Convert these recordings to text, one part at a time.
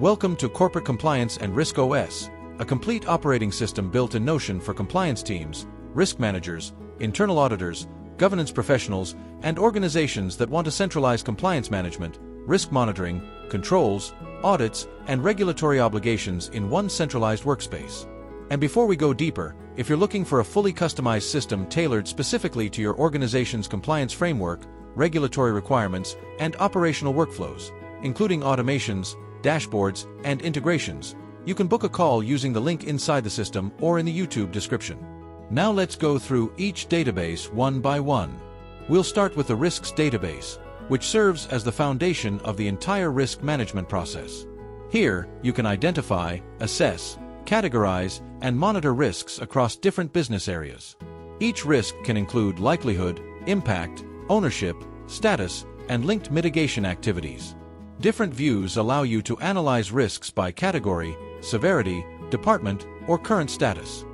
Welcome to Corporate Compliance and Risk OS, a complete operating system built in Notion for compliance teams, risk managers, internal auditors, governance professionals, and organizations that want to centralize compliance management, risk monitoring, controls, audits, and regulatory obligations in one centralized workspace. And before we go deeper, if you're looking for a fully customized system tailored specifically to your organization's compliance framework, regulatory requirements, and operational workflows, including automations, dashboards, and integrations, you can book a call using the link inside the system or in the YouTube description. Now let's go through each database one by one. We'll start with the risks database, which serves as the foundation of the entire risk management process. Here, you can identify, assess, categorize, and monitor risks across different business areas. Each risk can include likelihood, impact, ownership, status, and linked mitigation activities. Different views allow you to analyze risks by category, severity, department, or current status.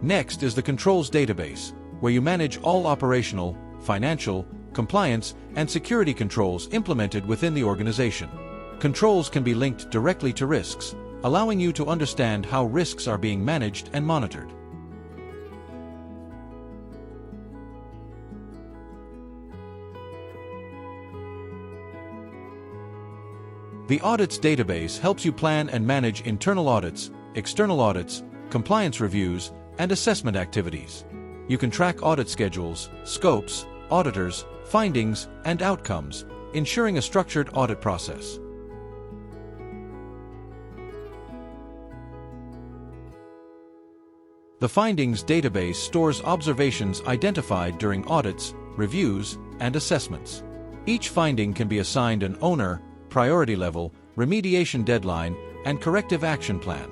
Next is the controls database, where you manage all operational, financial, compliance, and security controls implemented within the organization. Controls can be linked directly to risks, allowing you to understand how risks are being managed and monitored. The audits database helps you plan and manage internal audits, external audits, compliance reviews, and assessment activities. You can track audit schedules, scopes, auditors, findings, and outcomes, ensuring a structured audit process. The findings database stores observations identified during audits, reviews, and assessments. Each finding can be assigned an owner, priority level, remediation deadline, and corrective action plan.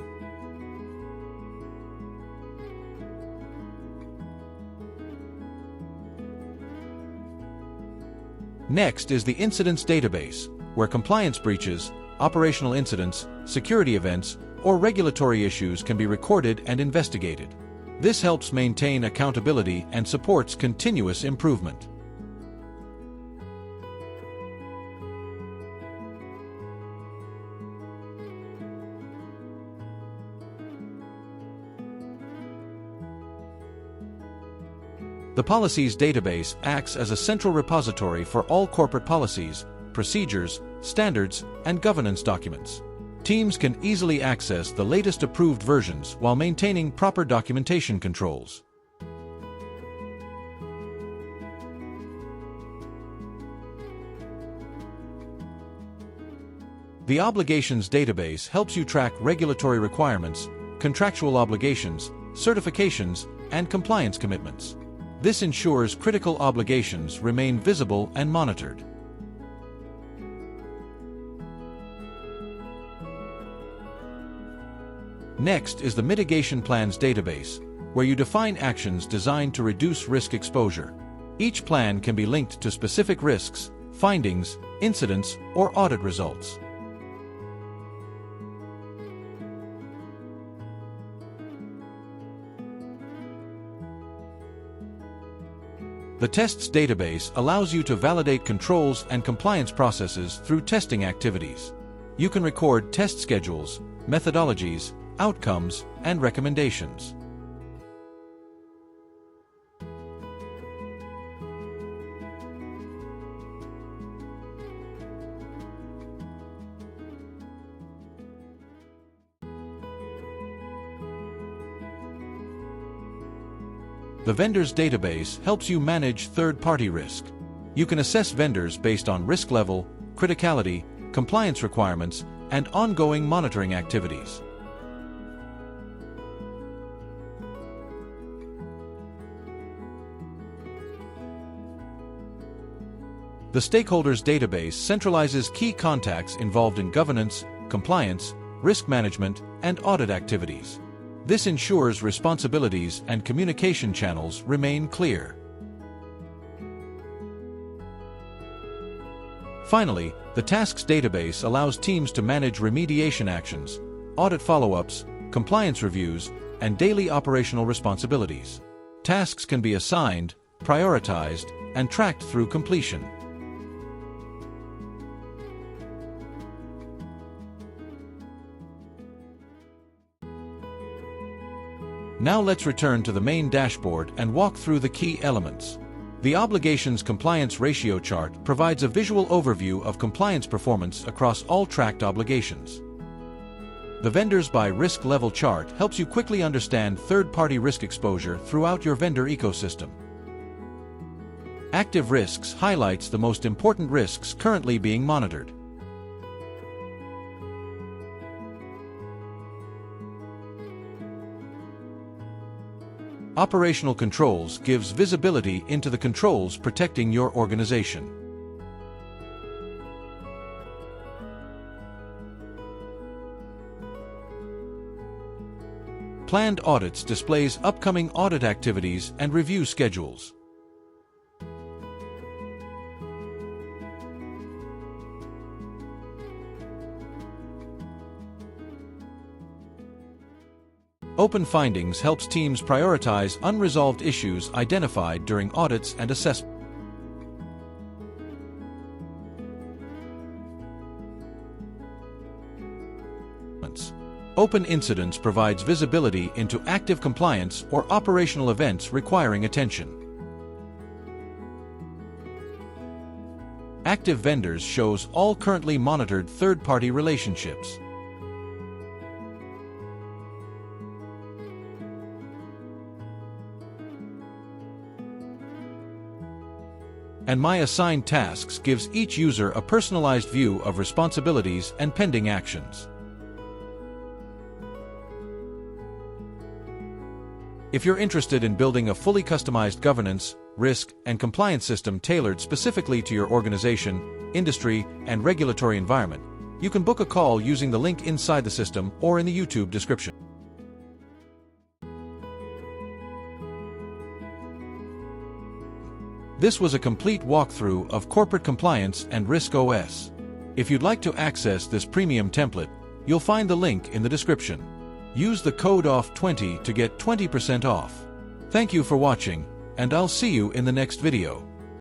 Next is the incidents database, where compliance breaches, operational incidents, security events, or regulatory issues can be recorded and investigated. This helps maintain accountability and supports continuous improvement. The policies database acts as a central repository for all corporate policies, procedures, standards, and governance documents. Teams can easily access the latest approved versions while maintaining proper documentation controls. The obligations database helps you track regulatory requirements, contractual obligations, certifications, and compliance commitments. This ensures critical obligations remain visible and monitored. Next is the mitigation plans database, where you define actions designed to reduce risk exposure. Each plan can be linked to specific risks, findings, incidents, or audit results. The tests database allows you to validate controls and compliance processes through testing activities. You can record test schedules, methodologies, outcomes, and recommendations. The vendors database helps you manage third-party risk. You can assess vendors based on risk level, criticality, compliance requirements, and ongoing monitoring activities. The stakeholders database centralizes key contacts involved in governance, compliance, risk management, and audit activities. This ensures responsibilities and communication channels remain clear. Finally, the tasks database allows teams to manage remediation actions, audit follow-ups, compliance reviews, and daily operational responsibilities. Tasks can be assigned, prioritized, and tracked through completion. Now let's return to the main dashboard and walk through the key elements. The Obligations Compliance Ratio chart provides a visual overview of compliance performance across all tracked obligations. The Vendors by Risk Level chart helps you quickly understand third-party risk exposure throughout your vendor ecosystem. Active Risks highlights the most important risks currently being monitored. Operational Controls gives visibility into the controls protecting your organization. Planned Audits displays upcoming audit activities and review schedules. Open Findings helps teams prioritize unresolved issues identified during audits and assessments. Open Incidents provides visibility into active compliance or operational events requiring attention. Active Vendors shows all currently monitored third-party relationships. And My Assigned Tasks gives each user a personalized view of responsibilities and pending actions. If you're interested in building a fully customized governance, risk, and compliance system tailored specifically to your organization, industry, and regulatory environment, you can book a call using the link inside the system or in the YouTube description. This was a complete walkthrough of Corporate Compliance and Risk OS. If you'd like to access this premium template, you'll find the link in the description. Use the code OFF20 to get 20% off. Thank you for watching, and I'll see you in the next video.